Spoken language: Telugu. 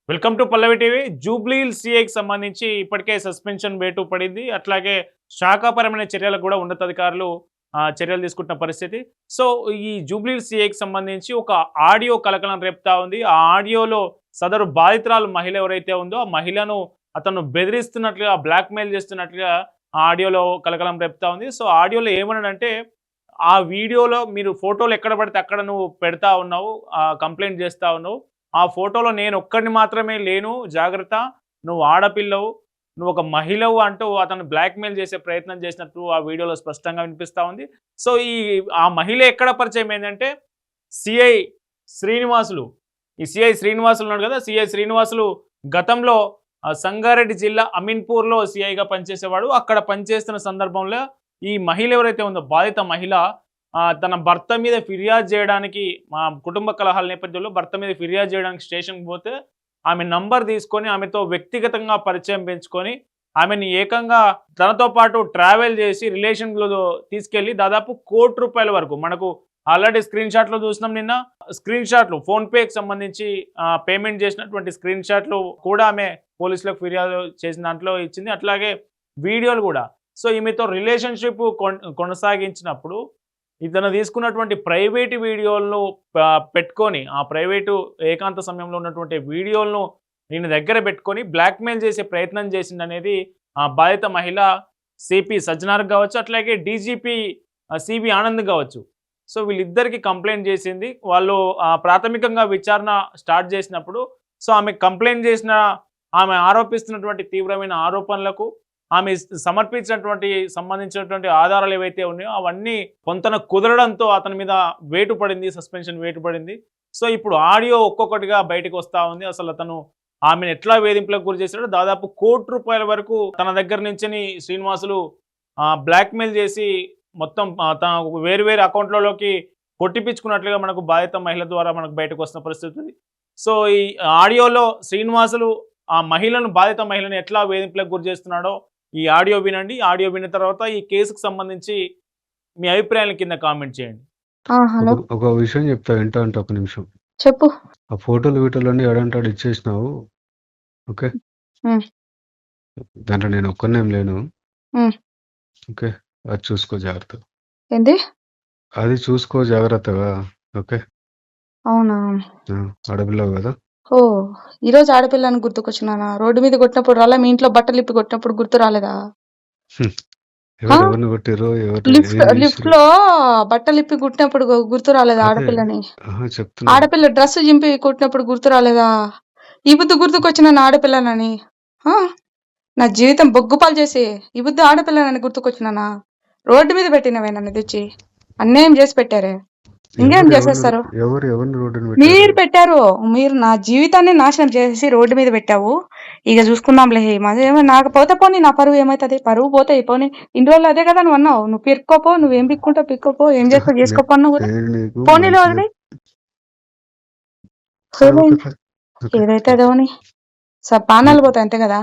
Welcome to Pallavi TV. Jubilee Hills సీఐకి సంబంధించి ఇప్పటికే సస్పెన్షన్ వేటు పడింది. అట్లాగే శాఖాపరమైన చర్యలకు కూడా ఉన్నతాధికారులు చర్యలు తీసుకుంటున్న పరిస్థితి. సో, ఈ జూబ్లీహిల్స్ సీఐకి సంబంధించి ఒక ఆడియో కలకలం రేపుతా ఉంది. ఆ ఆడియోలో సదరు బాధితురాలు మహిళ ఎవరైతే ఉందో, ఆ మహిళను అతను బెదిరిస్తున్నట్లుగా, బ్లాక్‌మెయిల్ చేస్తున్నట్లుగా ఆ ఆడియోలో కలకలం రేపుతా ఉంది. సో, ఆడియోలో ఏమన్నాడంటే, ఆ వీడియోలో మీరు ఫోటోలు ఎక్కడ పడితే అక్కడ నువ్వు పెడతా ఉన్నావు, కంప్లెయింట్ చేస్తా ఉన్నావు. ఆ ఫోటోలో నేనొక్కడిని మాత్రమే లేను, జాగ్రత్త. నువ్వు ఆడపిల్లవు, నువ్వొక మహిళవు అంటూ అతను బ్లాక్‌మెయిల్ చేసే ప్రయత్నం చేసినట్టు ఆ వీడియోలో స్పష్టంగా వినిపిస్తా ఉంది. సో, ఆ మహిళ ఎక్కడ పరిచయం ఏందంటే, సీఐ శ్రీనివాసులు. ఈ సీఐ శ్రీనివాసులు ఉన్నాడు కదా! సీఐ శ్రీనివాసులు గతంలో సంగారెడ్డి జిల్లా అమీన్‌పూర్‌లో సీఐగా పనిచేసేవాడు. అక్కడ పనిచేస్తున్న సందర్భంలో ఈ మహిళ ఎవరైతే ఉందో, బాధిత మహిళ తన భర్త మీద ఫిర్యాదు చేయడానికి, మా కుటుంబ కలహాల నేపథ్యంలో భర్త మీద ఫిర్యాదు చేయడానికి స్టేషన్‌కి పోతే, ఆమె నంబర్ తీసుకొని ఆమెతో వ్యక్తిగతంగా పరిచయం పెంచుకొని, ఆమెని ఏకంగా తనతో పాటు ట్రావెల్ చేసి రిలేషన్‌లో తీసుకెళ్ళి దాదాపు ₹1,00,00,000 వరకు, మనకు ఆల్రెడీ స్క్రీన్ షాట్‌లో చూసినాం నిన్న. స్క్రీన్ షాట్‌లు ఫోన్‌పేకి సంబంధించి పేమెంట్ చేసినటువంటి స్క్రీన్ షాట్‌లు కూడా ఆమె పోలీసులకు ఫిర్యాదు చేసిన దాంట్లో ఇచ్చింది. అట్లాగే వీడియోలు కూడా. సో, ఈమెతో రిలేషన్‌షిప్ కొనసాగించినప్పుడు ఇతను తీసుకున్నటువంటి ప్రైవేట్ వీడియోలను పెట్టుకొని, ఆ ప్రైవేటు ఏకాంత సమయంలో ఉన్నటువంటి వీడియోలను ఈయన దగ్గర పెట్టుకొని బ్లాక్‌మెయిల్ చేసే ప్రయత్నం చేసిండనేది ఆ బాధిత మహిళ సిపి సజ్జనార్‌కి కావచ్చు, అట్లాగే డీజీపీ సివి ఆనంద్ కావచ్చు. సో, వీళ్ళిద్దరికీ కంప్లెయింట్ చేసింది. వాళ్ళు ప్రాథమికంగా విచారణ స్టార్ట్ చేసినప్పుడు, సో, ఆమె కంప్లెయింట్ చేసిన, ఆమె ఆరోపిస్తున్నటువంటి తీవ్రమైన ఆరోపణలకు, ఆమె సమర్పించినటువంటి సంబంధించినటువంటి ఆధారాలు ఏవైతే ఉన్నాయో అవన్నీ పొంతన కుదరడంతో అతని మీద వేటు పడింది, సస్పెన్షన్ వేటు పడింది. సో, ఇప్పుడు ఆడియో ఒక్కొక్కటిగా బయటకు వస్తా ఉంది. అసలు అతను ఆమెను ఎట్లా వేధింపులకు గురి చేశాడో, దాదాపు ₹1,00,00,000 వరకు తన దగ్గర నుంచిని శ్రీనివాసులు బ్లాక్‌మెయిల్ చేసి మొత్తం తన వేరు వేరు అకౌంట్లలోకి కొట్టిపించుకున్నట్లుగా మనకు బాధిత మహిళ ద్వారా మనకు బయటకు వస్తున్న పరిస్థితి ఉంది. సో, ఈ ఆడియోలో శ్రీనివాసులు ఆ మహిళను, బాధిత మహిళను ఎట్లా వేధింపులకు గురి చేస్తున్నాడో ఈ ఆడియో వినండి. ఆడియో విన్న తర్వాత ఈ కేసుకు సంబంధించి మీ అభిప్రాయాల కింద కామెంట్ చేయండి. హలో. ఒక విషయం చెప్తా, వింటా అంటే ఒక నిమిషం. చెప్పు. ఆ ఫోటోలు గీటోలన్నీ ఏడంటాడు ఇచ్చేసినావు. ఓకే. హ్మ్. దాంట్లో నేను ఒక్కనేం లేను. హ్మ్. ఓకే. అది చూసుకో జాగ్రత్తగా. ఏంది? అది చూసుకో జాగ్రత్తగా. ఓకే. అవునా? ఆడపిల్లవు కదా. ఓహ్! ఈరోజు ఆడపిల్లని గుర్తుకొచ్చినానా? రోడ్డు మీద కొట్టినప్పుడు రాలే, మీ ఇంట్లో బట్టలిప్పి కొట్టినప్పుడు గుర్తు రాలేదా? ఎవరిని కొట్టిర్రో, లిఫ్ట్‌లో బట్టలిప్పి కుట్టినప్పుడు గుర్తు రాలేదా ఆడపిల్లని? చెప్తున్నా. ఆడపిల్ల డ్రెస్ చింపి కుట్టినప్పుడు గుర్తు రాలేదా? ఈ బుద్ధి గుర్తుకొచ్చినాను ఆడపిల్లనని. నా జీవితం బొగ్గుపాలు చేసి ఈ బుద్ధి ఆడపిల్లనని గుర్తుకొచ్చినానా? రోడ్డు మీద పెట్టినవే నన్ను తెచ్చి. అన్యాయం చేసి పెట్టారే. ఇంకేం చేసేస్తారు? మీరు పెట్టారు. మీరు నా జీవితాన్ని నాశనం చేసి రోడ్డు మీద పెట్టావు. ఇక చూసుకుందాంలే. ఏమో నాకు పోతే పోనీ, నా పరువు ఏమవుతుంది? పరువు పోతే పోనీ. ఇన్ని రోజులు అదే కదా నువ్వు అన్నావు. నువ్వు పిరుక్కోపో, నువ్వేం పిక్కుంటావు పిక్కోపో, ఏం చేస్తావు చేసుకోపో అన్నావు కదా. పోనీలో వదిలే, ఏదైతే అదేమని పానాలు పోతాయి అంతే కదా.